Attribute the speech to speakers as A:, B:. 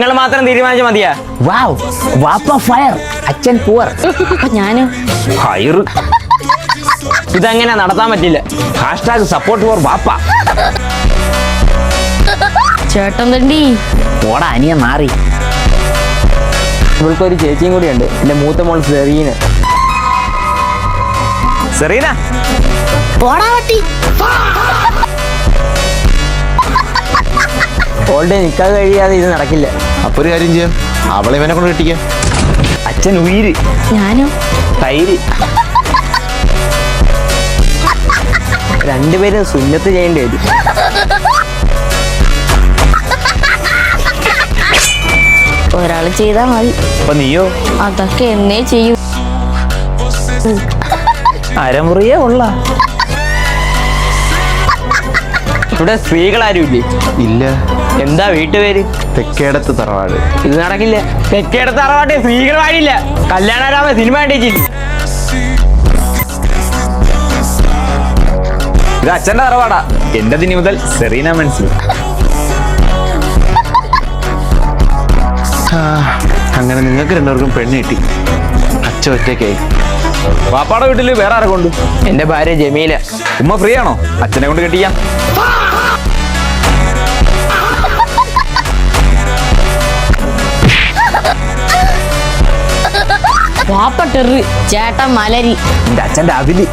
A: നിങ്ങൾ മാത്രം തീരുമാനിച്ച മതിയാ.
B: വാവ്, വാപ്പ ഫയർ, അച്ഛൻ പൂവർ.
C: ഞാനും
A: ഹയർ. ഇതങ്ങനെ നടത്താൻ പറ്റില്ല.
B: #സപ്പോർട്ട് ഫോർ വാപ്പ.
C: ചേട്ടൻ തണ്ടി
B: ഓടാ അനിയൻ മാറി.
A: ഇവൾക്കൊരു ചേച്ചിയും കൂടിയുണ്ട്, എന്റെ മൂത്ത മോൾ സെറീന. സെറീന ഓൾഡേ നിൽക്കാതെ കഴിയാതെ ഇത് നടക്കില്ല.
D: അപ്പൊ ഒരു കാര്യം ചെയ്യാം, അവളെ ഇവനെ കൊണ്ട് കെട്ടിക്കാം.
A: അച്ഛൻ ഉയിര്,
C: ഞാനും
A: തൈര്. രണ്ടുപേരും സുന്നത്ത് ചെയ്യേണ്ടി വരും.
C: ഒരാള് ചെയ്താ മതി.
A: അപ്പൊ നീയോ?
C: അതൊക്കെ എന്നേ ചെയ്യും.
A: അരമുറിയേ ഉള്ള. ഇവിടെ സ്ത്രീകളാരും ഇല്ലേ?
D: ഇല്ല,
A: എന്താ വീട്ടുപേര്?
D: തെക്കേടത്ത് തറവാട്.
A: ഇത് നടക്കില്ല. തെക്കേടത്ത് അറവാട്ടെ സ്ത്രീകൾ വാഴില്ല. കല്യാണരാമ സിനിമ കണ്ടിച്ചില്ല.
E: ഇത് അച്ഛന്റെ തറവാടാ. എന്റെ ദിനി മുതൽ സെറീന മനസ്സിൽ.
D: അങ്ങനെ നിങ്ങൾക്ക് രണ്ടുപേർക്കും പെണ്ണ് കിട്ടി. അച്ഛ ഒറ്റയ്ക്കായി.
E: വാപ്പാടെ വീട്ടില് വേറെ ആരെ കൊണ്ട്?
A: എന്റെ ഭാര്യ ജമീല.
E: ഉമ്മ ഫ്രീ ആണോ? അച്ഛനെ കൊണ്ട് കെട്ടിക്കാം.
C: വാപ്പ ടെറി, ചേട്ടൻ മലരി.
E: എന്റെ അച്ഛന്റെ അതില്